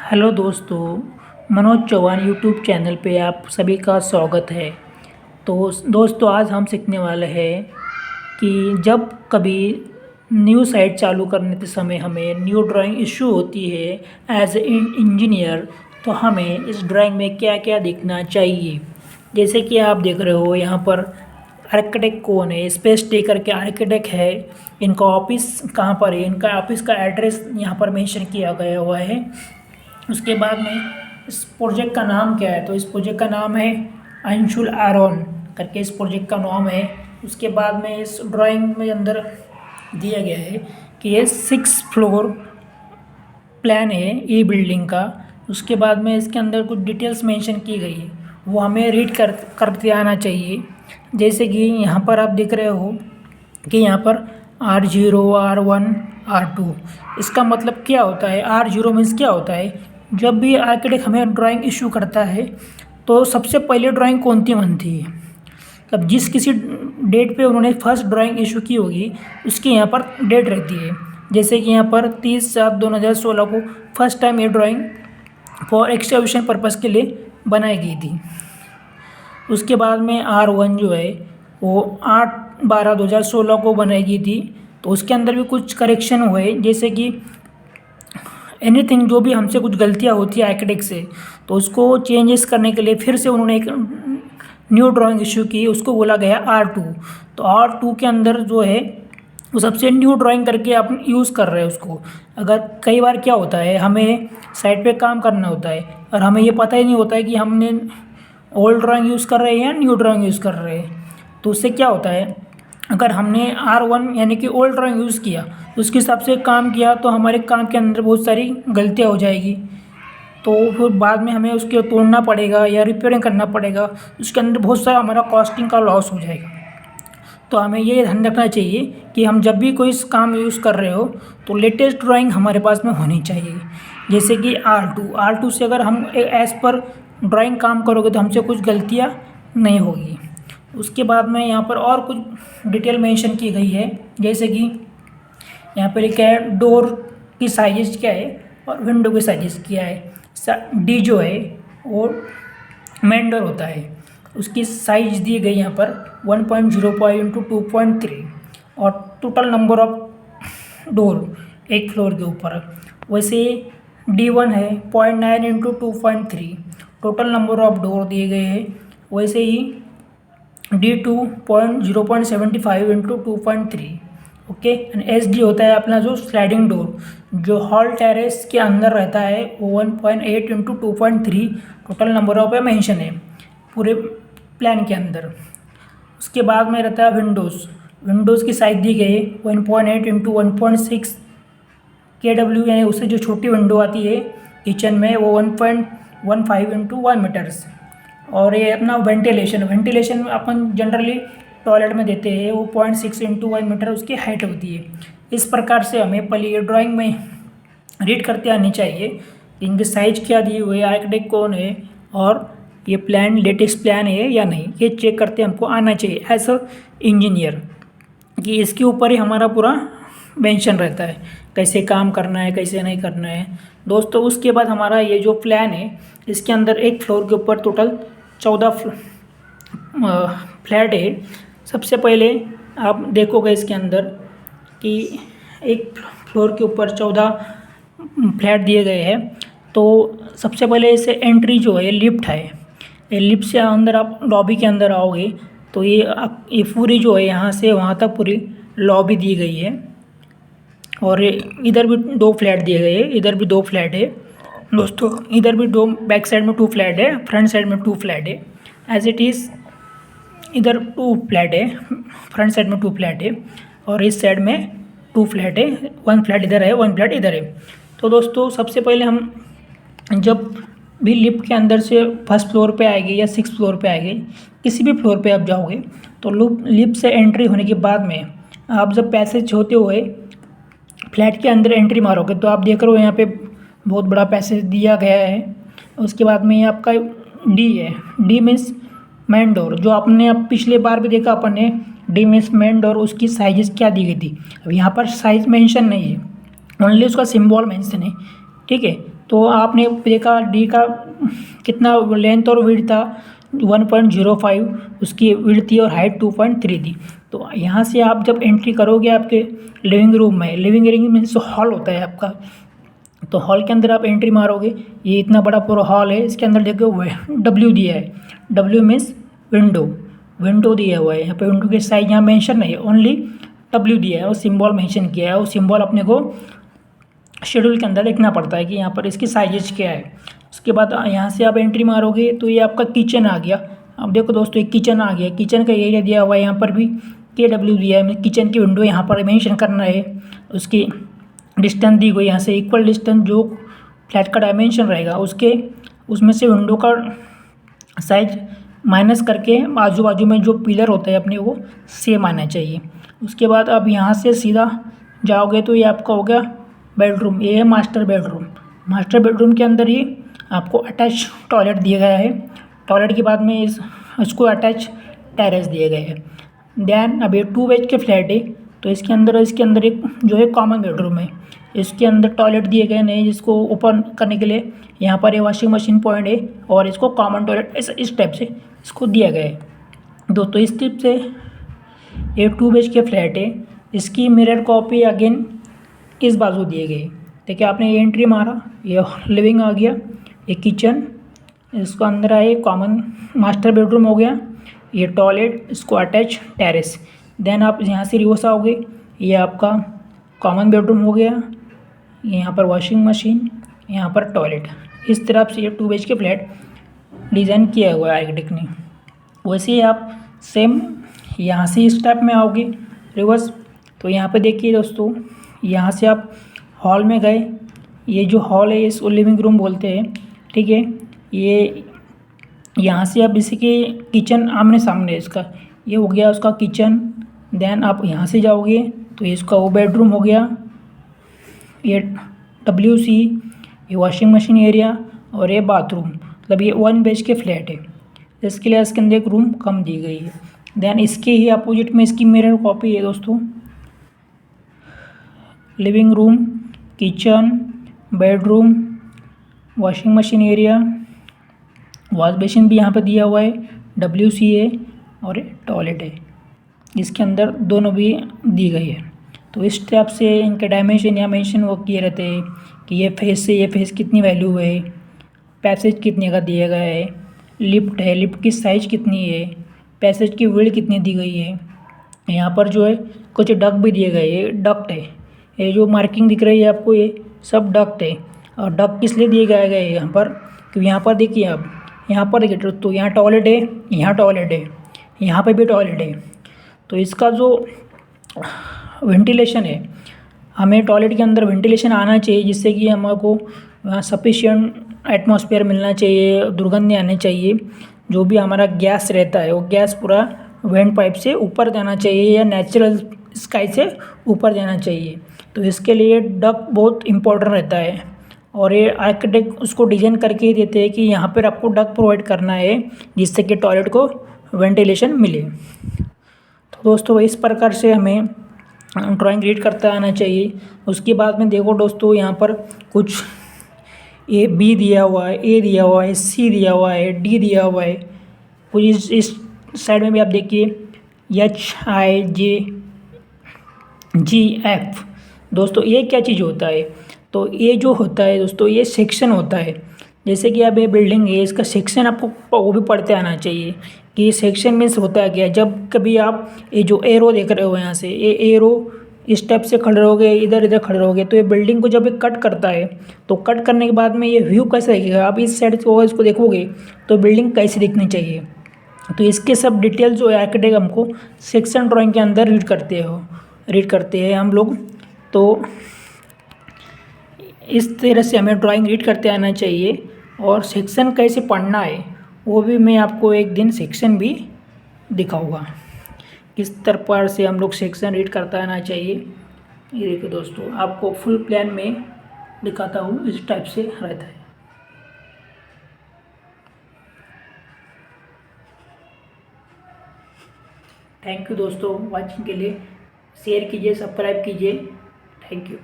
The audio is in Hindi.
हेलो दोस्तों, मनोज चौहान यूट्यूब चैनल पे आप सभी का स्वागत है। तो दोस्तों, आज हम सीखने वाले हैं कि जब कभी न्यू साइट चालू करने के समय हमें न्यू ड्राइंग इशू होती है एज ए इंजीनियर, तो हमें इस ड्राइंग में क्या क्या देखना चाहिए। जैसे कि आप देख रहे हो यहाँ पर आर्किटेक्ट कौन है, स्पेस टेकर के आर्किटेक्ट है। इनका ऑफिस कहाँ पर है, इनका ऑफिस का एड्रेस यहाँ पर मेंशन किया गया हुआ है। उसके बाद में इस प्रोजेक्ट का नाम क्या है, तो इस प्रोजेक्ट का नाम है अंशुल आरोन करके इस प्रोजेक्ट का नाम है। उसके बाद में इस ड्राइंग में अंदर दिया गया है कि ये 6 फ्लोर प्लान है ये बिल्डिंग का। उसके बाद में इसके अंदर कुछ डिटेल्स मेंशन की गई है, वो हमें रीड करते आना चाहिए। जैसे कि यहाँ पर आप देख रहे हो कि यहाँ पर R0, R1, R2, इसका मतलब क्या होता है। R0 मीन्स क्या होता है, जब भी आर्किटेक्ट हमें ड्राइंग इशू करता है तो सबसे पहले ड्राइंग कौन सी बनती है, मतलब जिस किसी डेट पे उन्होंने फर्स्ट ड्राइंग इशू की होगी उसकी यहाँ पर डेट रहती है। जैसे कि यहाँ पर 30/7/2016 को फर्स्ट टाइम ये ड्राइंग फॉर एक्सटेंशन पर्पज़ के लिए बनाई गई थी। उसके बाद में R1 जो है वो 8/12/2016 को बनाई गई थी। तो उसके अंदर भी कुछ करेक्शन हुए, जैसे कि एनीथिंग जो भी हमसे कुछ गलतियाँ होती है आर्किटेक्ट से, तो उसको चेंजेस करने के लिए फिर से उन्होंने एक न्यू ड्राइंग इशू की, उसको बोला गया R2। तो R2 के अंदर जो है वो सबसे न्यू ड्राइंग करके आप यूज़ कर रहे हैं उसको। अगर कई बार क्या होता है, हमें साइट पे काम करना होता है और हमें ये पता ही नहीं होता है कि हमने ओल्ड ड्राइंग यूज़ कर रहे हैं या न्यू ड्राइंग यूज़ कर रहे हैं। तो उससे क्या होता है, अगर हमने R1 यानी कि ओल्ड ड्राइंग यूज़ किया, उसके हिसाब से काम किया, तो हमारे काम के अंदर बहुत सारी गलतियाँ हो जाएगी। तो फिर बाद में हमें उसके तोड़ना पड़ेगा या रिपेयरिंग करना पड़ेगा, उसके अंदर बहुत सारा हमारा कॉस्टिंग का लॉस हो जाएगा। तो हमें ये ध्यान रखना चाहिए कि हम जब भी कोई काम यूज़ कर रहे हो तो लेटेस्ट ड्राइंग हमारे पास में होनी चाहिए। जैसे कि R2 से अगर हम एज़ पर ड्राइंग काम करोगे तो हमसे कुछ गलतियाँ नहीं होगी। उसके बाद में यहाँ पर और कुछ डिटेल मेंशन की गई है, जैसे कि यहाँ पर लिखा है डोर की साइजेस क्या है और विंडो की साइजेस क्या है। डी जो है वो मेन डोर होता है, उसकी साइज दी गई यहाँ पर 1.05 × 2.3 और टोटल नंबर ऑफ डोर एक फ्लोर के ऊपर। वैसे D1 है 0.9 × 2.3, टोटल नंबर ऑफ डोर दिए गए हैं। वैसे ही D2 0.75 × 2.3, ओके। SD होता है अपना जो स्लाइडिंग डोर, जो हॉल टेरेस के अंदर रहता है, वो 1.8 × 2.3 टोटल नंबर ऑफ मेंशन है पूरे प्लान के अंदर। उसके बाद में रहता है विंडोज़ की साइज दी गई 1.8 × 1.6 kW, यानी उससे जो छोटी विंडो आती है किचन में वो 1.15 × 1 मीटर्स। और ये अपना वेंटिलेशन अपन जनरली टॉयलेट में देते हैं, वो 0.6 × 1 मीटर उसकी हाइट होती है। इस प्रकार से हमें पहले ये ड्राइंग में रीड करते आनी चाहिए, इनके साइज क्या दिए हुए, आर्किटेक्ट कौन है और ये प्लान लेटेस्ट प्लान है या नहीं, ये चेक करते हमको आना चाहिए एज अ इंजीनियर, कि इसके ऊपर ही हमारा पूरा मेंशन रहता है कैसे काम करना है कैसे नहीं करना है दोस्तों। उसके बाद हमारा ये जो प्लान है इसके अंदर एक फ्लोर के ऊपर टोटल 14 फ्लैट है। सबसे पहले आप देखोगे इसके अंदर कि एक फ्लोर के ऊपर 14 फ्लैट दिए गए हैं। तो सबसे पहले इसे एंट्री जो है लिफ्ट है, ये लिफ्ट से अंदर आप लॉबी के अंदर आओगे तो ये पूरी जो है यहाँ से वहाँ तक पूरी लॉबी दी गई है। और इधर भी 2 फ्लैट दिए गए हैं, इधर भी 2 फ्लैट है दोस्तों, इधर भी 2, बैक साइड में 2 फ्लैट है, फ्रंट साइड में 2 फ्लैट है। एज इट इज़ इधर 2 फ्लैट है, फ्रंट साइड में 2 फ्लैट है और इस साइड में 2 फ्लैट है, 1 फ्लैट इधर है 1 फ्लैट इधर है। तो दोस्तों सबसे पहले हम जब भी लिफ्ट के अंदर से फर्स्ट फ्लोर पे आएंगे या 6th फ्लोर पे आएंगे, किसी भी फ्लोर पे आप जाओगे तो लिफ्ट से एंट्री होने के बाद में आप जब पैसेज होते हुए फ्लैट के अंदर एंट्री मारोगे तो आप देख रहे हो यहाँ पे बहुत बड़ा पैसेज दिया गया है। उसके बाद में ये आपका डी है, डी मीन्स मेन डोर, जो आपने अब पिछले बार भी देखा अपन ने डी मीन्स मेन डोर, उसकी साइजेस क्या दी गई थी। अब यहाँ पर साइज मेंशन नहीं है, ओनली उसका सिंबल मेंशन है, ठीक है। तो आपने देखा डी का कितना लेंथ और विड्थ था, 1.05 उसकी विड्थ थी और हाइट 2.3 थी। तो यहाँ से आप जब एंट्री करोगे आपके लिविंग रूम में, लिविंग रूम मीन्स हॉल होता है आपका, तो हॉल के अंदर आप एंट्री मारोगे, ये इतना बड़ा पूरा हॉल है, इसके अंदर देखो डब्ल्यू दिया है, डब्ल्यू मीन्स विंडो, विंडो दिया हुआ है यहाँ पे। विंडो की साइज यहाँ मेंशन नहीं है, ओनली डब्ल्यू दिया है और सिंबल मेंशन किया है, और सिंबल अपने को शेड्यूल के अंदर लिखना पड़ता है कि यहाँ पर इसकी साइजेज क्या है। उसके बाद यहाँ से आप एंट्री मारोगे तो ये आपका किचन आ गया। अब देखो दोस्तों, एक किचन आ गया, किचन का एरिया दिया हुआ है, यहाँ पर भी KW दिया है, किचन की विंडो यहाँ पर मेंशन करना है। उसकी डिस्टेंस दी गई यहाँ से, इक्वल डिस्टेंस जो फ्लैट का डायमेंशन रहेगा उसके उसमें से विंडो का साइज माइनस करके आजू बाजू में जो पिलर होता है अपने वो सेम आना चाहिए। उसके बाद अब यहाँ से सीधा जाओगे तो ये आपका हो गया बेडरूम, ये है मास्टर बेडरूम। मास्टर बेडरूम के अंदर ही आपको अटैच टॉयलेट दिया गया है, टॉयलेट के बाद में इसको अटैच टेरेस दिए गए हैं। देन अब ये 2 BHK फ्लैट है, तो इसके अंदर एक जो है कॉमन बेडरूम है, इसके अंदर टॉयलेट दिए गए नहीं, जिसको ओपन करने के लिए यहाँ पर ये वॉशिंग मशीन पॉइंट है, और इसको कॉमन टॉयलेट इस टाइप से इसको दिया गया है। दोस्तों इस टाइप से ये 2 BHK फ्लैट है, इसकी मिरर कॉपी अगेन इस बाजू दिए गए। देखिए आपने ये एंट्री मारा, ये लिविंग आ गया, ये किचन, इसको अंदर आए कॉमन मास्टर बेडरूम हो गया, ये टॉयलेट, इसको अटैच टेरेस। देन आप यहाँ से रिवर्स आओगे, ये आपका कॉमन बेडरूम हो गया, यहाँ पर वॉशिंग मशीन, यहाँ पर टॉयलेट। इस तरफ से ये 2 BHK फ्लैट डिज़ाइन किया हुआ है आर्किटेक्ट ने। वैसे ही आप सेम यहाँ से इस टाइप में आओगे रिवर्स, तो यहाँ पे देखिए दोस्तों, यहाँ से आप हॉल में गए, ये जो हॉल है इसको लिविंग रूम बोलते हैं, ठीक है। ये यहाँ से आप इसी के किचन आमने सामने इसका, ये हो गया उसका किचन। देन आप यहाँ से जाओगे तो ये इसका वो बेडरूम हो गया, ये WC, ये वॉशिंग मशीन एरिया, और ये बाथरूम। मतलब ये 1 BHK फ्लैट है, इसके लिए इसके अंदर एक रूम कम दी गई है। देन इसके ही अपोजिट में इसकी मिरर कॉपी है दोस्तों, living room, kitchen, bedroom, washing machine area, wash basin भी यहाँ पे दिया हुआ है, WC है, और टॉयलेट है, इसके अंदर दोनों भी दी गई है। तो इस टाइप से इनके डायमेंशन या मेंशन वो किए रहते हैं कि ये फेस से ये फेस कितनी वैल्यू है, पैसेज कितने का दिया गया है, लिफ्ट है, लिफ्ट की साइज़ कितनी है, पैसेज की विड्थ कितनी दी गई है। यहाँ पर जो है कुछ डक भी दिए गए, ये डक्ट है, ये जो मार्किंग दिख रही है आपको ये सब डक्ट है। और डक किस लिए दिए गए गए यहाँ पर, क्योंकि यहाँ पर देखिए आप, यहाँ पर देखिए तो यहाँ टॉयलेट है, यहाँ टॉयलेट है, यहाँ पे भी टॉयलेट है। तो इसका जो वेंटिलेशन है, हमें टॉयलेट के अंदर वेंटिलेशन आना चाहिए, जिससे कि हमको सफिशिएंट एटमॉस्फेयर मिलना चाहिए, दुर्गंध नहीं आनी चाहिए। जो भी हमारा गैस रहता है वो गैस पूरा वेंट पाइप से ऊपर जाना चाहिए या नेचुरल स्काई से ऊपर जाना चाहिए। तो इसके लिए डक बहुत इम्पोर्टेंट रहता है, और ये आर्किटेक्ट उसको डिज़ाइन करके ही देते हैं कि यहाँ पर आपको डक प्रोवाइड करना है, जिससे कि टॉयलेट को वेंटिलेशन मिले। तो दोस्तों इस प्रकार से हमें ड्राइंग रीड करता आना चाहिए। उसके बाद में देखो दोस्तों, यहाँ पर कुछ B दिया हुआ है, A दिया हुआ है, C दिया हुआ है, D दिया हुआ है। कुछ इस साइड में भी आप देखिए HIJGF। दोस्तों ये क्या चीज़ होता है, तो ये जो होता है दोस्तों, ये सेक्शन होता है। जैसे कि अब ये बिल्डिंग है, इसका सेक्शन आपको वो भी पढ़ते आना चाहिए कि ये सेक्शन मीन्स होता है क्या। जब कभी आप ये जो एरो देख रहे हो, यहाँ से ये एरो इस टाइप से खड़े रहोगे, इधर इधर खड़े रहोगे, तो ये बिल्डिंग को जब ये कट करता है, तो कट करने के बाद में ये व्यू कैसे दिखेगा, आप इस साइड से इसको देखोगे तो बिल्डिंग कैसी दिखनी चाहिए। तो इसके सब डिटेल जो है आर्किटेक्ट हमको सेक्शन ड्राइंग के अंदर रीड करते हैं हम लोग। तो इस तरह से हमें ड्राइंग रीड करते आना चाहिए, और सेक्शन कैसे पढ़ना है वो भी मैं आपको एक दिन सेक्शन भी दिखाऊंगा, किस तरह से हम लोग सेक्शन रीड करता आना चाहिए। ये देखो दोस्तों, आपको फुल प्लान में दिखाता हूँ, इस टाइप से रहता है। थैंक यू दोस्तों, वॉचिंग के लिए। शेयर कीजिए, सब्सक्राइब कीजिए। Thank you.